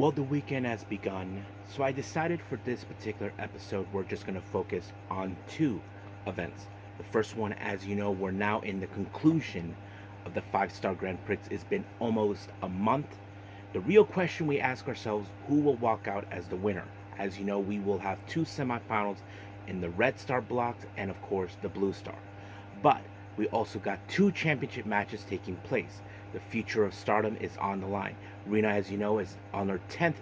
Well, the weekend has begun, so I decided for this particular episode we're just going to focus on two events. The first one, as you know, we're now in the conclusion of the 5-star Grand Prix. It's been almost a month. The real question we ask ourselves, who will walk out as the winner? As you know, we will have two semifinals in the Red Star blocks and, of course, the Blue Star. But we also got two championship matches taking place. The future of Stardom is on the line. Rina, as you know, is on her 10th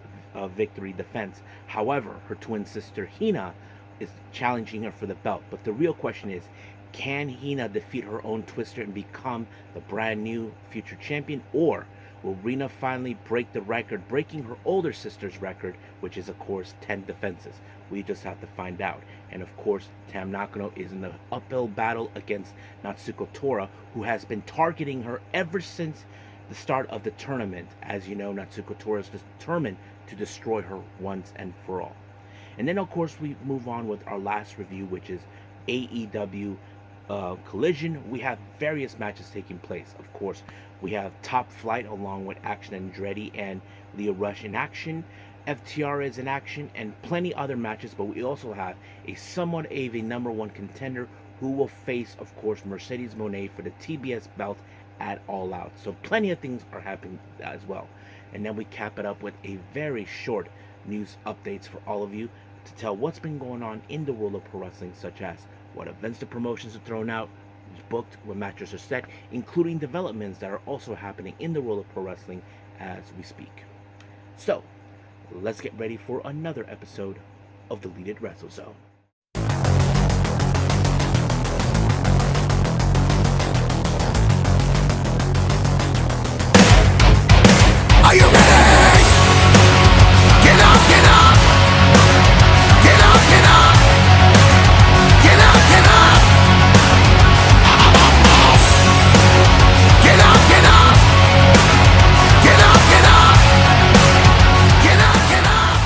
victory defense. However, her twin sister Hina is challenging her for the belt. But the real question is, can Hina defeat her own twister and become the brand new future champion? Or will Rina finally break the record, breaking her older sister's record, which is, of course, 10 defenses? We just have to find out. And of course, Tam Nakano is in the uphill battle against Natsuko Tora, who has been targeting her ever since the start of the tournament. As you know, Natsuko Tora is determined to destroy her once and for all. And then, of course, we move on with our last review, which is AEW Collision. We have various matches taking place. Of course, we have Top Flight along with Action Andretti and Leo Rush in action. FTR is in action and plenty other matches, but we also have a somewhat of a number one contender who will face, of course, Mercedes Moné for the TBS belt at All Out. So plenty of things are happening as well. And then we cap it up with a very short news updates for all of you to tell what's been going on in the world of pro wrestling, such as what events the promotions are thrown out, who's booked, what matches are set, including developments that are also happening in the world of pro wrestling as we speak. So, let's get ready for another episode of the Deleted Wrestle Zone. Are you ready? Get up, get up! Get up, get up! Get up, get up! Get up, get up! Get up, get up! Get up, get up!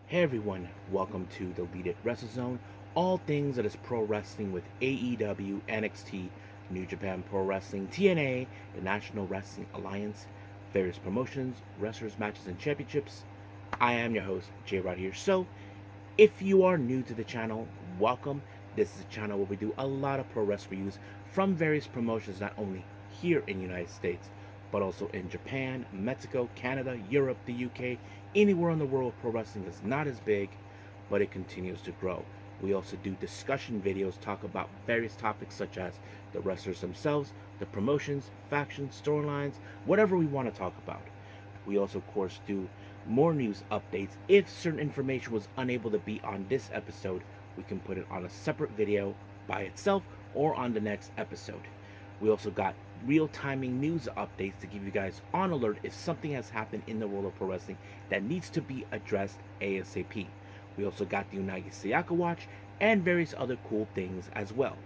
Hey everyone, welcome to the Deleted Wrestle Zone. All things that is pro wrestling with AEW, NXT, New Japan Pro Wrestling, TNA, the National Wrestling Alliance, various promotions, wrestlers, matches, and championships. I am your host, J Rod here. So, if you are new to the channel, welcome. This is a channel where we do a lot of pro wrestling reviews from various promotions, not only here in the United States, but also in Japan, Mexico, Canada, Europe, the UK, anywhere in the world. Pro wrestling is not as big, but it continues to grow. We also do discussion videos, talk about various topics such as the wrestlers themselves, the promotions, factions, storylines, whatever we want to talk about. We also, of course, do more news updates. If certain information was unable to be on this episode, we can put it on a separate video by itself or on the next episode. We also got real-timing news updates to give you guys on alert if something has happened in the world of pro wrestling that needs to be addressed ASAP. We also got the Unagi Sayaka Watch and various other cool things as well.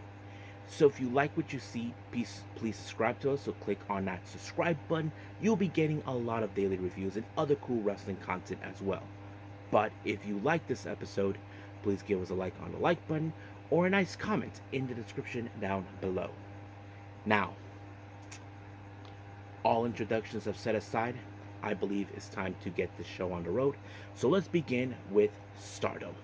So if you like what you see, please subscribe to us. So click on that subscribe button. You'll be getting a lot of daily reviews and other cool wrestling content as well. But if you like this episode, please give us a like on the like button or a nice comment in the description down below. Now, all introductions have set aside, I believe it's time to get this show on the road. So let's begin with Stardom.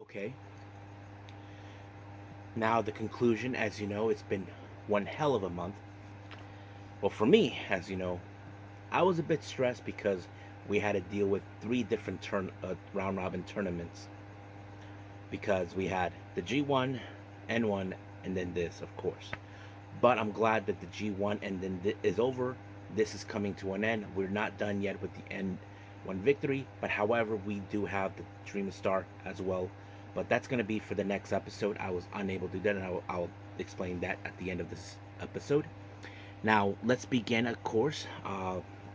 Okay. Now the conclusion, as you know, it's been one hell of a month. Well, for me, as you know, I was a bit stressed because we had to deal with three different round robin tournaments. Because we had the G1, N1, and then this, of course. But I'm glad that the G1 and then is over. This is coming to an end. We're not done yet with the N1 victory, but however, we do have the Dream Star as well. But that's going to be for the next episode. I was unable to do that, and I'll explain that at the end of this episode. Now, let's begin, of course.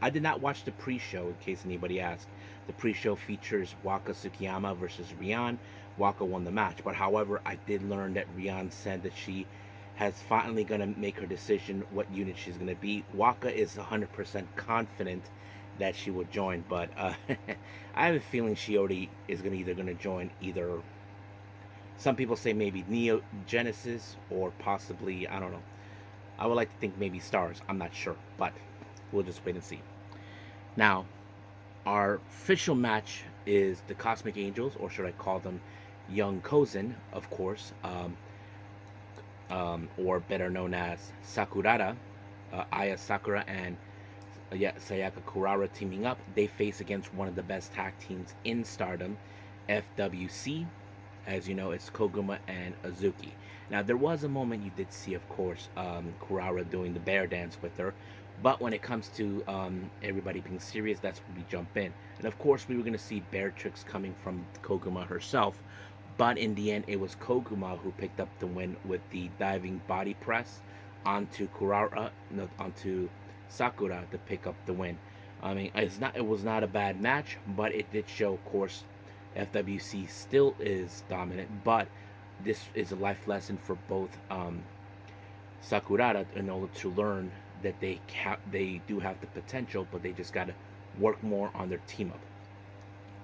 I did not watch the pre-show, in case anybody asked. The pre-show features Waka Tsukiyama versus Rian. Waka won the match, but however, I did learn that Rian said that she has finally gonna make her decision what unit she's gonna be. Waka is 100% confident that she would join, but I have a feeling she already is gonna join either. Some people say maybe Neo Genesis or possibly, I don't know. I would like to think maybe Stars. I'm not sure, but we'll just wait and see. Now, our official match is the Cosmic Angels, or should I call them Young Kozen, of course, or better known as Sakurada, Aya Sakura and Sayaka Kurara teaming up. They face against one of the best tag teams in Stardom, FWC. As you know, it's Koguma and Azuki. Now, there was a moment you did see, of course, Kurara doing the bear dance with her. But when it comes to everybody being serious, that's when we jump in. And of course, we were going to see bear tricks coming from Koguma herself. But in the end, it was Koguma who picked up the win with the diving body press onto onto Sakura to pick up the win. I mean, it was not a bad match, but it did show, of course, FWC still is dominant, but this is a life lesson for both Sakurada in order to learn that they do have the potential, but they just got to work more on their team up.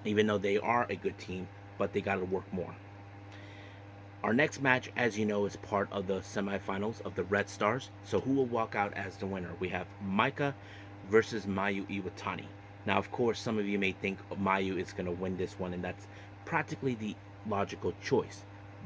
Even though they are a good team, but they got to work more. Our next match, as you know, is part of the semifinals of the Red Stars. So who will walk out as the winner? We have Maika versus Mayu Iwatani. Now, of course, some of you may think Mayu is going to win this one, and that's practically the logical choice.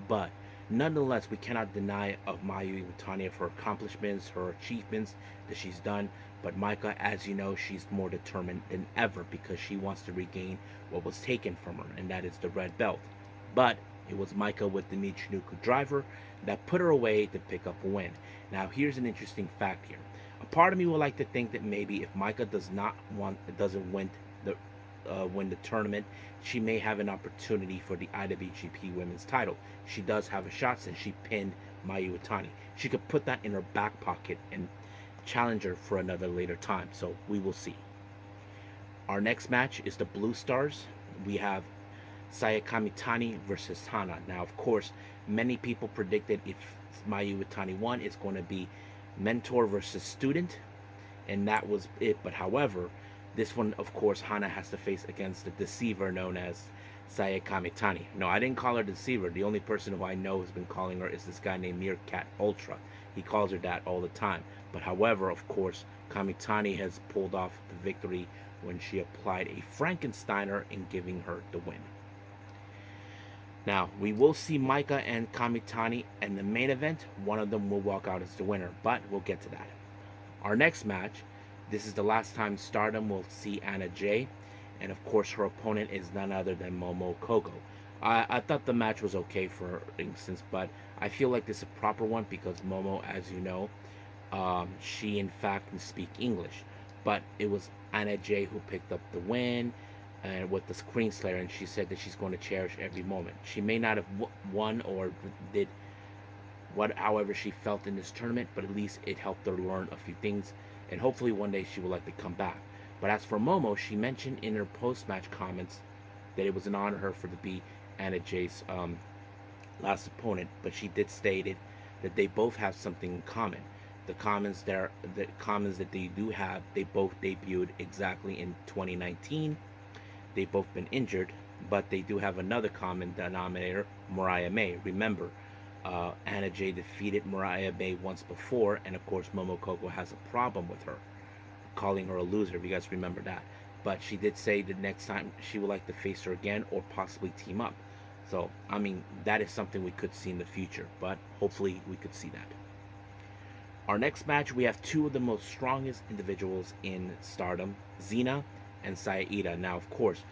But nonetheless, we cannot deny of Mayu Iwatani of her accomplishments, her achievements that she's done. But Maika, as you know, she's more determined than ever because she wants to regain what was taken from her, and that is the red belt. But it was Maika with the Michinoku driver that put her away to pick up a win. Now, here's an interesting fact here. A part of me would like to think that maybe if Maika doesn't win the tournament, she may have an opportunity for the IWGP Women's title. She does have a shot since she pinned Mayu Iwatani. She could put that in her back pocket and challenge her for another later time. So we will see. Our next match is the Blue Stars. We have Saya Kamitani versus Hana. Now, of course, many people predicted if Mayu Iwatani won, it's going to be mentor versus student, and that was it. But however, this one, of course, Hana has to face against the deceiver known as Saya Kamitani. No, I didn't call her deceiver. The only person who I know has been calling her is this guy named Meerkat Ultra. He calls her that all the time. But however, of course, Kamitani has pulled off the victory when she applied a Frankensteiner in giving her the win. Now, we will see Maika and Kamitani in the main event. One of them will walk out as the winner, but we'll get to that. Our next match, this is the last time Stardom will see Anna Jay, and of course her opponent is none other than Momo Kogo. I thought the match was okay for instance, but I feel like this is a proper one because Momo, as you know, she in fact can speak English, but it was Anna Jay who picked up the win and with the Screen Slayer, and she said that she's going to cherish every moment. She may not have won or did however she felt in this tournament, but at least it helped her learn a few things, and hopefully one day she will like to come back. But as for Momo, she mentioned in her post-match comments that it was an honor for to be Anna Jay's last opponent, but she did state that they both have something in common. The commons that they do have, they both debuted exactly in 2019. They've both been injured, but they do have another common denominator, Mariah May. Remember, Anna Jay defeated Mariah May once before, and of course Momo Kogo has a problem with her, calling her a loser, if you guys remember that. But she did say that next time she would like to face her again or possibly team up. So, I mean, that is something we could see in the future, but hopefully we could see that. Our next match, we have two of the most strongest individuals in Stardom, Xena and Saida. Now, of course,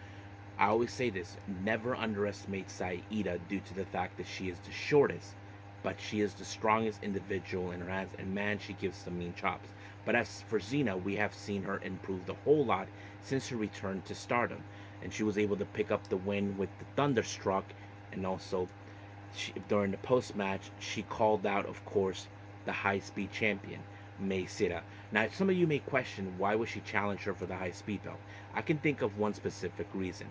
I always say this, never underestimate Saida due to the fact that she is the shortest, but she is the strongest individual in her hands, and man, she gives some mean chops. But as for Xena, we have seen her improve a whole lot since her return to Stardom, and she was able to pick up the win with the Thunderstruck, and also during the post-match, she called out, of course, the high-speed champion. May Sira. Now, some of you may question why would she challenge her for the high speed belt. I can think of one specific reason.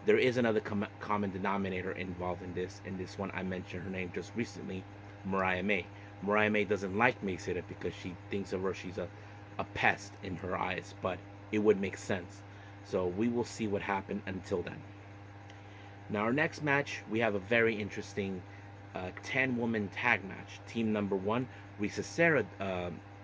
There is another common denominator involved in this. In this one, I mentioned her name just recently, Mariah May. Mariah May doesn't like May Sira because she thinks of her, she's a pest in her eyes, but it would make sense. So we will see what happened until then. Now, our next match, we have a very interesting 10-woman tag match. Team number one, Risa Sera,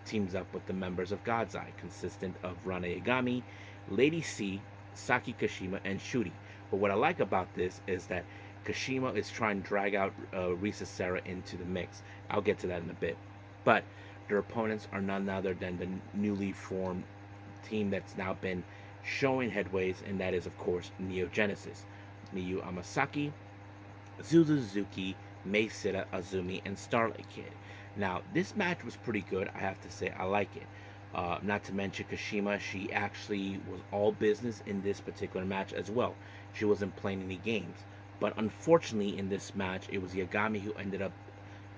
teams up with the members of God's Eye, consistent of Rana Yagami, Lady C, Saki Kashima, and Shuri. But what I like about this is that Kashima is trying to drag out Risa Sera into the mix. I'll get to that in a bit. But their opponents are none other than the newly formed team that's now been showing headways, and that is, of course, Neo Genesis. Miyu Amasaki, Suzuki, Mai Sita, Azumi, and Starlight Kid. Now, this match was pretty good, I have to say. I like it. Not to mention Kashima, she actually was all business in this particular match as well. She wasn't playing any games. But unfortunately, in this match, it was Yagami who ended up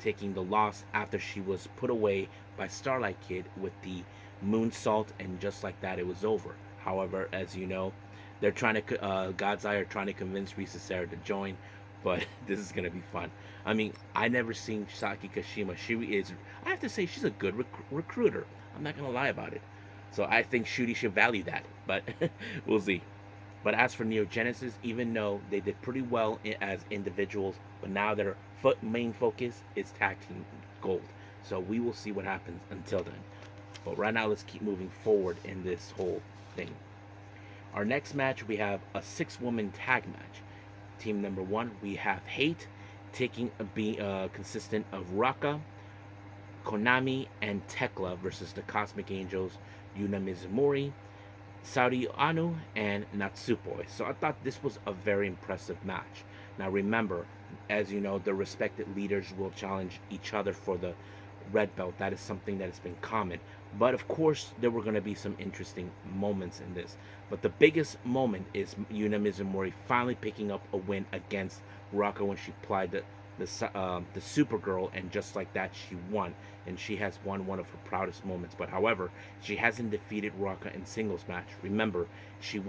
taking the loss after she was put away by Starlight Kid with the moonsault, and just like that, it was over. However, as you know, they're trying to God's Eye are trying to convince Risa Sera to join, but this is gonna be fun. I mean, I never seen Saki Kashima. She is, I have to say, she's a good recruiter. I'm not gonna lie about it. So I think Shuri should value that, but we'll see. But as for Neo Genesis, even though they did pretty well as individuals, but now their main focus is tag team gold. So we will see what happens until then. But right now, let's keep moving forward in this whole thing. Our next match, we have a 6-woman tag match. Team number one, we have Hate, taking consistent of Raka, Konami, and Tekla versus the Cosmic Angels, Yuna Mizumori, Saudi Anu, and Natsupoi. So I thought this was a very impressive match. Now remember, as you know, the respected leaders will challenge each other for the red belt. That is something that has been common. But of course, there were going to be some interesting moments in this. But the biggest moment is Yuna Mizumori finally picking up a win against Raka when she applied the Supergirl, and just like that, she won. And she has won one of her proudest moments. But however, she hasn't defeated Raka in singles match. Remember, she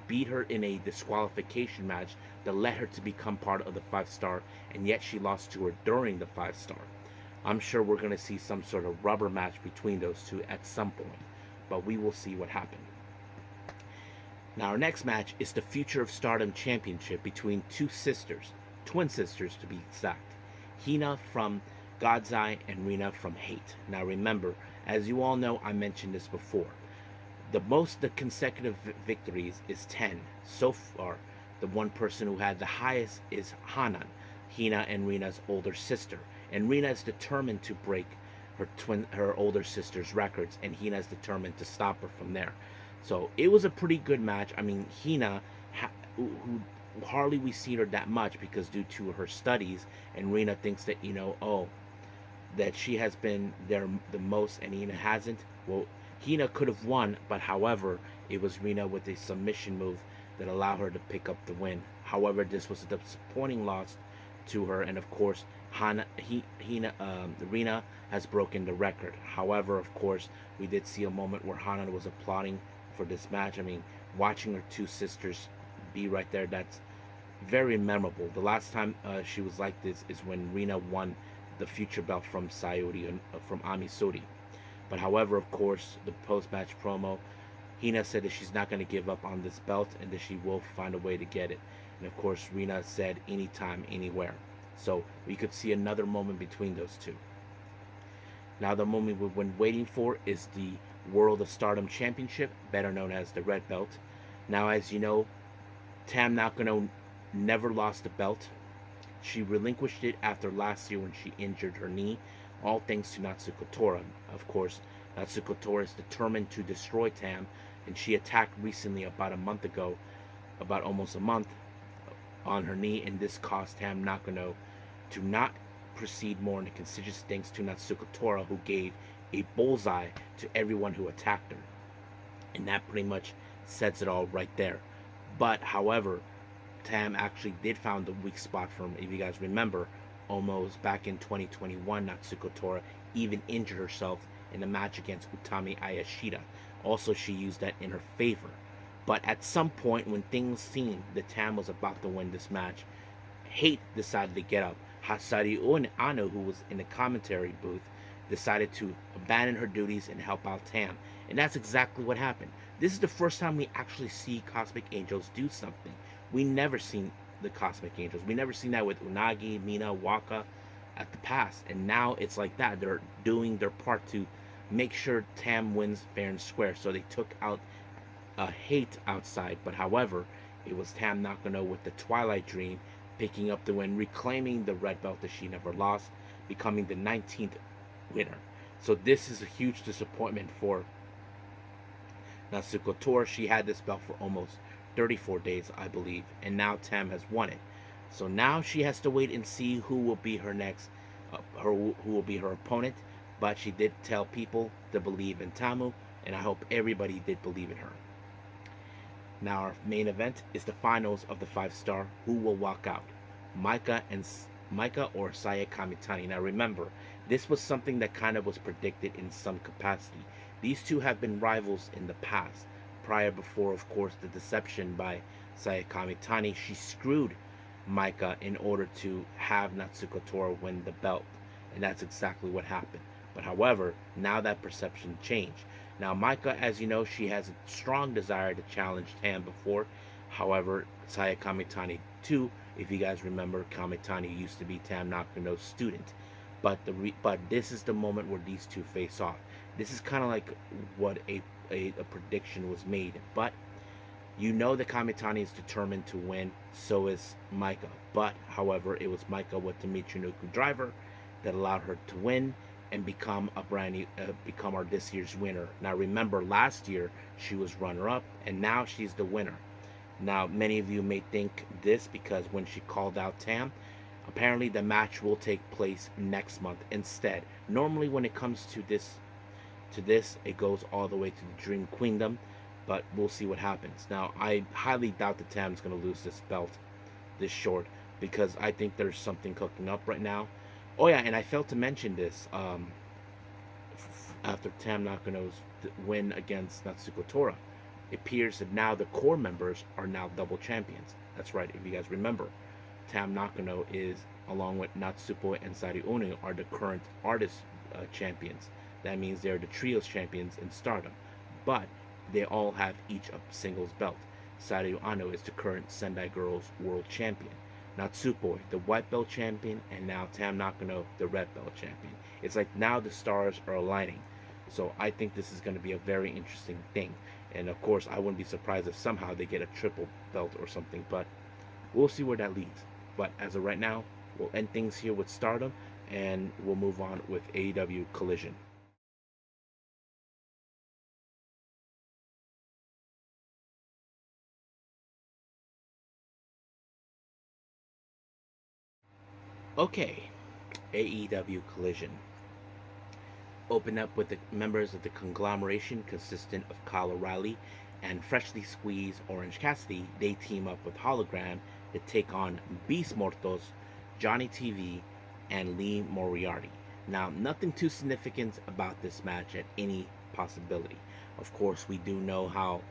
beat her in a disqualification match that led her to become part of the 5-star, and yet she lost to her during the 5-star. I'm sure we're going to see some sort of rubber match between those two at some point, but we will see what happens. Now, our next match is the Future of Stardom Championship between two sisters, twin sisters to be exact, Hina from God's Eye and Rina from Hate. Now, remember, as you all know, I mentioned this before. The consecutive victories is 10 so far. The one person who had the highest is Hanan, Hina and Rina's older sister. And Rina is determined to break her older sister's records, and Hina is determined to stop her from there. So it was a pretty good match. I mean, Hina, who hardly we see her that much because due to her studies, and Rina thinks that, that she has been there the most and Hina hasn't. Well, Hina could have won, but however, it was Rina with a submission move that allowed her to pick up the win. However, this was a disappointing loss to her, and of course, Rina has broken the record. However, of course, we did see a moment where Hana was applauding for this match. I mean, watching her two sisters be right there, that's very memorable. The last time she was like this is when Rina won the future belt from from Ami Sori. But however, of course, the post-match promo, Hina said that she's not going to give up on this belt and that she will find a way to get it. And of course, Rina said anytime, anywhere. So we could see another moment between those two. Now, the moment we've been waiting for is the World of Stardom Championship, better known as the Red Belt. Now, as you know, Tam Nakano never lost the belt. She relinquished it after last year when she injured her knee, all thanks to Natsuko Tora. Of course, Natsuko Tora is determined to destroy Tam, and she attacked recently about almost a month, on her knee, and this caused Tam Nakano to not proceed more in the consistency thanks to Natsuko Tora, who gave a bullseye to everyone who attacked her. And that pretty much sets it all right there. But however, Tam actually did find the weak spot from, if you guys remember, Almost back in 2021, Natsuko Tora even injured herself in a match against Utami Ayashida. Also, she used that in her favor. But at some point, when things seemed that Tam was about to win this match, Hate decided to get up. Hasari Ano, who was in the commentary booth, decided to abandon her duties and help out Tam. And that's exactly what happened. This is the first time we actually see Cosmic Angels do something. We never seen the Cosmic Angels. We never seen that with Unagi, Mina, Waka at the past. And now it's like that. They're doing their part to make sure Tam wins fair and square. So they took out a Hate outside. But however, it was Tam Nakano with the Twilight Dream picking up the win, reclaiming the red belt that she never lost, becoming the 19th winner. So this is a huge disappointment for Natsuko Tora. She had this belt for almost 34 days, I believe, and now Tam has won it. So now she has to wait and see who will be her next, who will be her opponent. But she did tell people to believe in Tamu, and I hope everybody did believe in her. Now our main event is the finals of the 5-star. Who will walk out? Micah or Saya Kamitani. Now remember, this was something that kind of was predicted in some capacity. These two have been rivals in the past. Before, of course, the deception by Saya Kamitani, she screwed Micah in order to have Natsuko Tora win the belt. And that's exactly what happened. But however, now that perception changed. Now, Micah, as you know, she has a strong desire to challenge Tam before. However, Saya Kamitani too, if you guys remember, Kamitani used to be Tam Nakano's student. But this is the moment where these two face off. This is kind of like what a prediction was made. But you know that Kamitani is determined to win. So is Micah. But however, it was Micah with the Michinoku driver that allowed her to win and become a brand new, become our this year's winner. Now remember, last year she was runner-up, and now she's the winner. Now many of you may think this because when she called out Tam, apparently the match will take place next month instead. Normally, when it comes to this, it goes all the way to the Dream Queendom, but we'll see what happens. Now I highly doubt that Tam's going to lose this belt this short because I think there's something cooking up right now. Oh yeah, and I failed to mention this. After Tam Nakano's win against Natsuko Tora, it appears that now the core members are now double champions. That's right. If you guys remember, Tam Nakano is, along with Natsuko and Sari Ono, are the current artist champions. That means they're the trios champions in Stardom, but they all have each a singles belt. Sari Ono is the current Sendai Girls World Champion. Natsupoi, the white belt champion, and now Tam Nakano, the red belt champion. It's like now the stars are aligning. So I think this is going to be a very interesting thing. And of course, I wouldn't be surprised if somehow they get a triple belt or something, but we'll see where that leads. But as of right now, we'll end things here with Stardom, and we'll move on with AEW Collision. Okay, AEW Collision. Open up with the members of the conglomeration consistent of Kyle O'Reilly and freshly squeezed Orange Cassidy. They team up with Hologram to take on Beast Mortos, Johnny TV, and Lee Moriarty. Now, nothing too significant about this match at any possibility. Of course, we do know how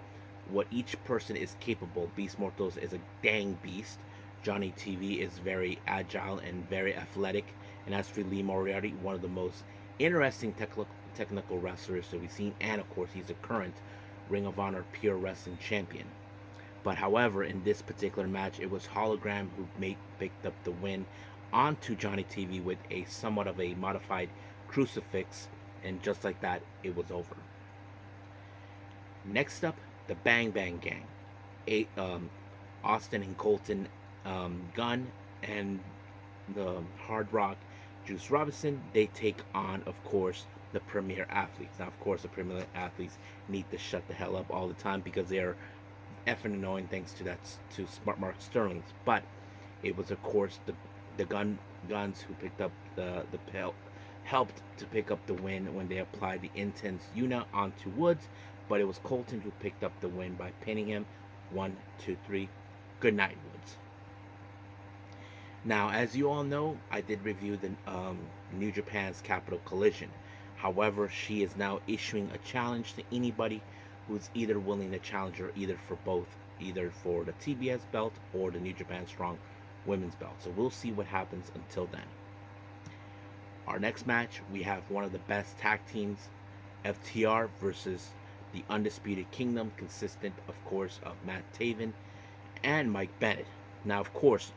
what each person is capable. Beast Mortos is a dang beast. Johnny TV is very agile and very athletic. And as for Lee Moriarty, one of the most interesting technical wrestlers that we've seen. And of course, he's a current Ring of Honor Pure Wrestling champion. But however, in this particular match, it was Hologram who picked up the win onto Johnny TV with a somewhat of a modified crucifix. And just like that, it was over. Next up, the Bang Bang Gang. Austin and Colton Gunn and the Hard Rock Juice Robinson, they take on, of course, the Premier Athletes. Now, of course, the Premier Athletes need to shut the hell up all the time because they are effing annoying thanks to Smart Mark Sterling's. But it was, of course, the Guns who picked up the helped to pick up the win when they applied the Intense Una onto Woods. But it was Colton who picked up the win by pinning him. 1, 2, 3. Good night, Woods. Now, as you all know, I did review the New Japan's Capital Collision. However, she is now issuing a challenge to anybody who's either willing to challenge her, either for both, either for the TBS belt or the New Japan Strong Women's belt. So we'll see what happens until then. Our next match, we have one of the best tag teams, FTR versus the Undisputed Kingdom, consistent, of course, of Matt Taven and Mike Bennett. Now, of course,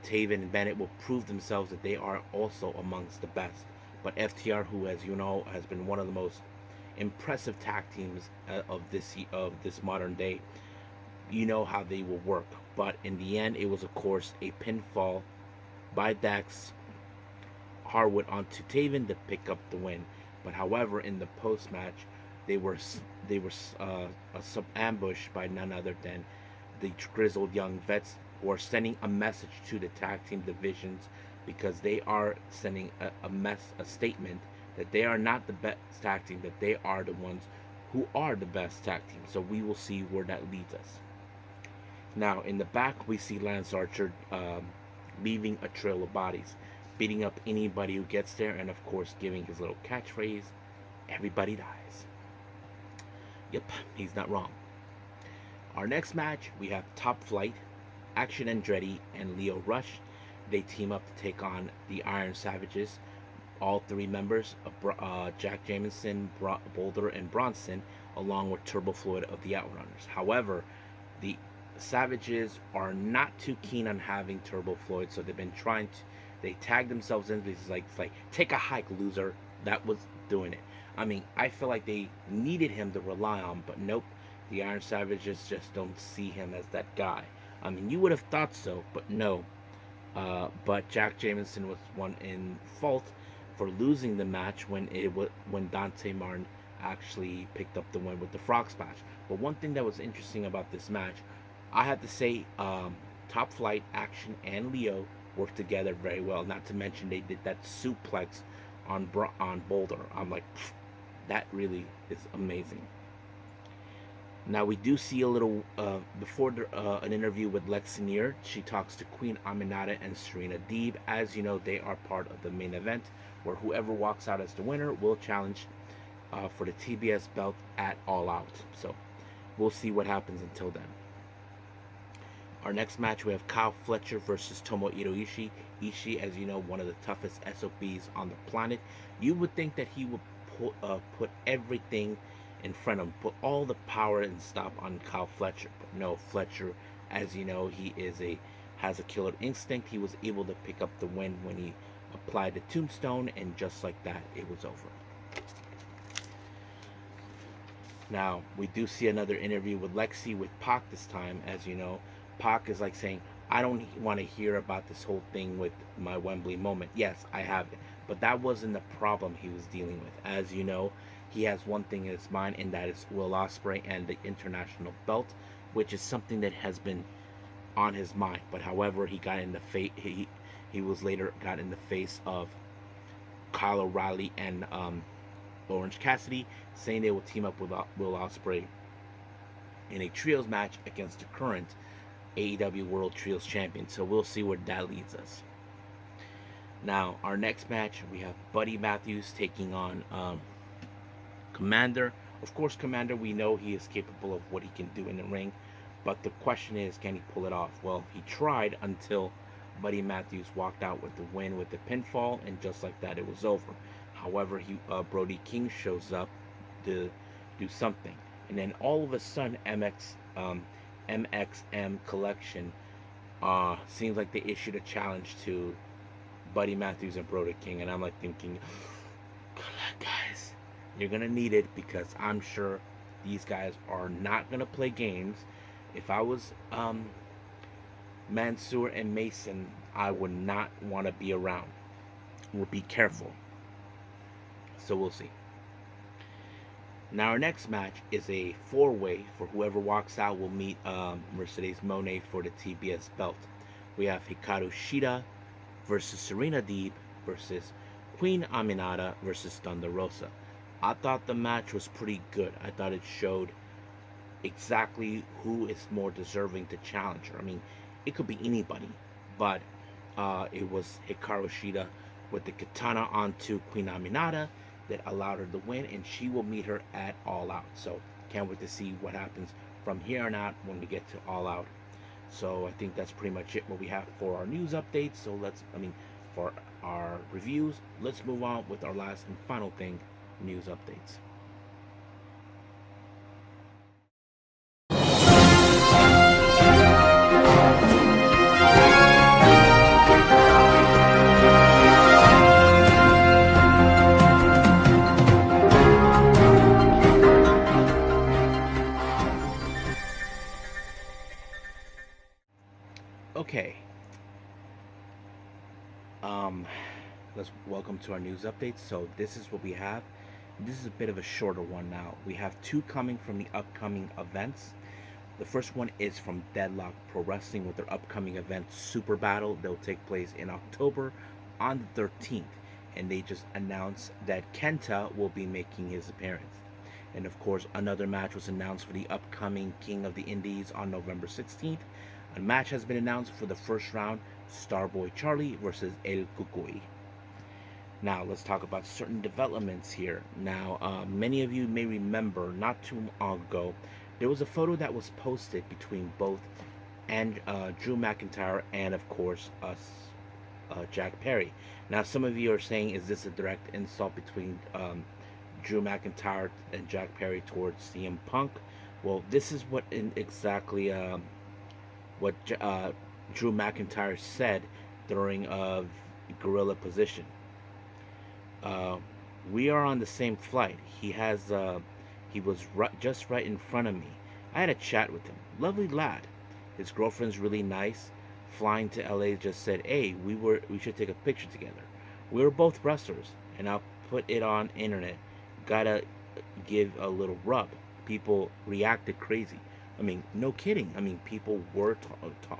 Taven and Bennett will prove themselves that they are also amongst the best. But FTR, who, as you know, has been one of the most impressive tag teams of this modern day, you know how they will work. But in the end, it was, of course, a pinfall by Dax Harwood onto Taven to pick up the win. But however, in the post match, they were ambushed by none other than the grizzled young vets, who are sending a message to the tag team divisions, because they are sending a statement that they are not the best tag team, that they are the ones who are the best tag team. So we will see where that leads us. Now, in the back, we see Lance Archer leaving a trail of bodies, beating up anybody who gets there, and of course giving his little catchphrase, "Everybody dies." Yep, he's not wrong. Our next match, we have Top Flight, Action Andretti, and Leo Rush. They team up to take on the Iron Savages. All three members, Jack Jamison, Boulder, and Bronson, along with Turbo Floyd of the Outrunners. However, the Savages are not too keen on having Turbo Floyd, so they've been trying to. They tagged themselves in. This is like take a hike, loser. That was doing it. I mean, I feel like they needed him to rely on, but nope. The Iron Savages just don't see him as that guy. I mean, you would have thought so, but no. But Jack Jamison was one in fault for losing the match when Dante Martin actually picked up the win with the frog splash. But one thing that was interesting about this match, I had to say, Top Flight, Action, and Leo worked together very well. Not to mention they did that suplex on Boulder. I'm like, that really is amazing. Now we do see a little before an interview with Lex Nier. She talks to Queen Aminata and Serena Deeb. As you know, they are part of the main event, where whoever walks out as the winner will challenge for the TBS belt at All Out. So we'll see what happens until then. Our next match, we have Kyle Fletcher versus Tomohiro Ishii. Ishii, as you know, one of the toughest SOBs on the planet. You would think that he would put everything in front of him, put all the power and stop on Kyle Fletcher. But no, Fletcher, as you know, has a killer instinct. He was able to pick up the win when he applied the tombstone, and just like that, it was over. Now, we do see another interview with Lexi with Pac this time. As you know, Pac is like saying, I don't want to hear about this whole thing with my Wembley moment. Yes, I have it. But that wasn't the problem he was dealing with. As you know, he has one thing in his mind, and that is Will Ospreay and the international belt, which is something that has been on his mind. But however, he got in the he was later got in the face of Kyle O'Reilly and Orange Cassidy, saying they will team up with Will Ospreay in a trios match against the current AEW World Trios Champion. So we'll see where that leads us. Now, our next match, we have Buddy Matthews taking on Commander. Of course, Commander, we know he is capable of what he can do in the ring, but the question is, can he pull it off? Well, he tried until Buddy Matthews walked out with the win with the pinfall, and just like that, it was over. However, Brody King shows up to do something, and then all of a sudden, MXM Collection seems like they issued a challenge to Buddy Matthews and Brody King, and I'm like thinking, guys, you're gonna need it, because I'm sure these guys are not gonna play games. If I was Mansoor and Mason, I would not want to be around. We'll be careful. So we'll see. Now our next match is a four-way, for whoever walks out will meet Mercedes Moné for the TBS belt. We have Hikaru Shida versus Serena Deeb versus Queen Aminata versus Thunder Rosa. I thought the match was pretty good. I thought it showed exactly who is more deserving to challenge her. I mean, it could be anybody, but it was Hikaru Shida with the katana onto Queen Aminata that allowed her to win, and she will meet her at All Out. So can't wait to see what happens from here on out when we get to All Out. So I think that's pretty much it what we have for our news updates. So for our reviews, let's move on with our last and final thing, news updates. Okay. Um, let's welcome to our news updates. So this is what we have. This is a bit of a shorter one now. We have two coming from the upcoming events. The first one is from Deadlock Pro Wrestling with their upcoming event Super Battle. They'll take place in October on the 13th. And they just announced that Kenta will be making his appearance. And of course, another match was announced for the upcoming King of the Indies on November 16th. A match has been announced for the first round, Starboy Charlie versus El Cucuy. Now, let's talk about certain developments here. Now, many of you may remember not too long ago, there was a photo that was posted between both and Drew McIntyre and, of course, Jack Perry. Now, some of you are saying, is this a direct insult between Drew McIntyre and Jack Perry towards CM Punk? Well, this is what exactly what Drew McIntyre said during Gorilla Position. We are on the same flight. He was just right in front of me. I had a chat with him. Lovely lad. His girlfriend's really nice. Flying to LA, just said, "Hey, we should take a picture together." We were both wrestlers, and I'll put it on internet. Gotta give a little rub. People reacted crazy. I mean, no kidding. I mean, people were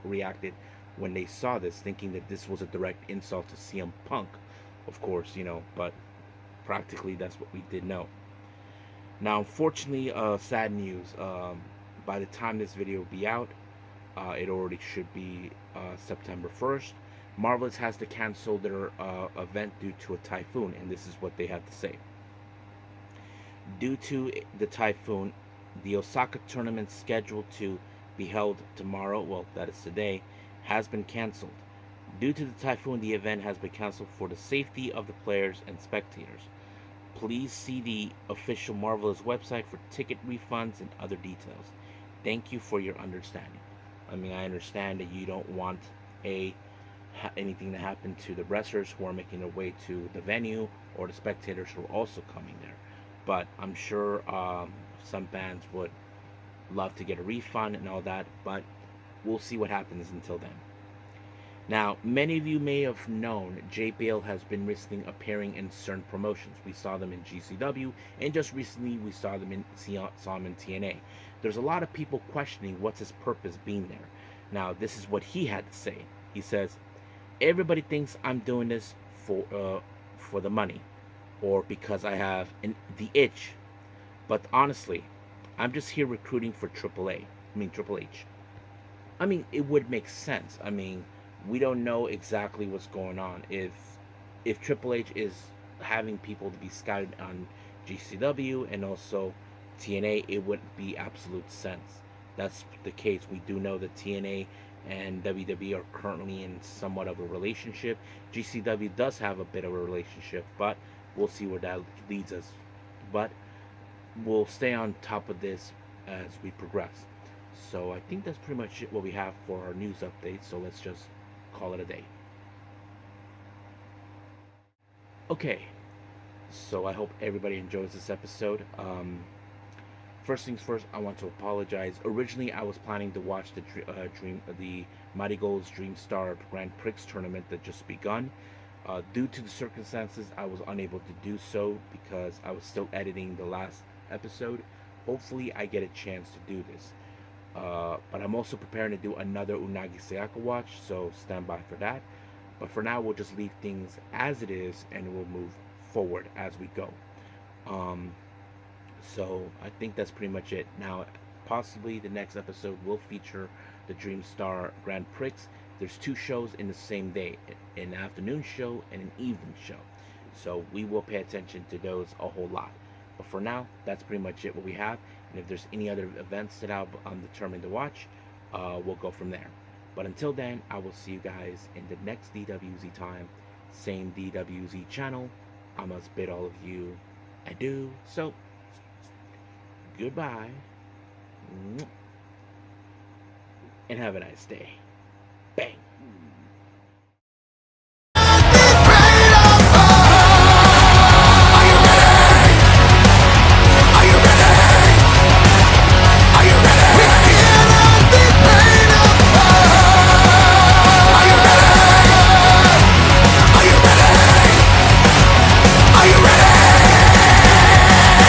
reacted when they saw this, thinking that this was a direct insult to CM Punk. Of course, but practically that's what we did know. Now, unfortunately, sad news. By the time this video will be out, it already should be September 1st. Marvelous has to cancel their event due to a typhoon, and this is what they have to say. Due to the typhoon, the Osaka tournament scheduled to be held tomorrow, well, that is today, has been canceled. Due to the typhoon, the event has been canceled for the safety of the players and spectators. Please see the official Marvelous website for ticket refunds and other details. Thank you for your understanding. I mean, I understand that you don't want anything to happen to the wrestlers who are making their way to the venue or the spectators who are also coming there. But I'm sure some bands would love to get a refund and all that, but we'll see what happens until then. Now, many of you may have known Jay Bale has been recently appearing in certain promotions. We saw them in GCW, and just recently we saw him in TNA. There's a lot of people questioning what's his purpose being there. Now, this is what he had to say. He says, "Everybody thinks I'm doing this for the money, or because I have the itch. But honestly, I'm just here recruiting for Triple H. I mean, it would make sense. I mean, we don't know exactly what's going on. If Triple H is having people to be scouted on GCW and also TNA, it would be absolute sense. That's the case. We do know that TNA and WWE are currently in somewhat of a relationship. GCW does have a bit of a relationship, but we'll see where that leads us. But we'll stay on top of this as we progress. So I think that's pretty much what we have for our news update. So let's just call it a day. Okay, so I hope everybody enjoys this episode. First things first, I want to apologize. Originally, I was planning to watch the Mighty Gold's Dream Star Grand Prix tournament that just begun. Due to the circumstances, I was unable to do so because I was still editing the last episode. Hopefully, I get a chance to do this. But I'm also preparing to do another Unagi Sayaka watch, so stand by for that. But for now, we'll just leave things as it is, and we'll move forward as we go. So I think that's pretty much it. Now, possibly the next episode will feature the Dream Star Grand Prix, there's 2 shows in the same day, an afternoon show and an evening show. So we will pay attention to those a whole lot. But for now, that's pretty much it what we have. And if there's any other events that I'm determined to watch, we'll go from there. But until then, I will see you guys in the next DWZ time. Same DWZ channel. I must bid all of you adieu. So, goodbye. And have a nice day. Bang.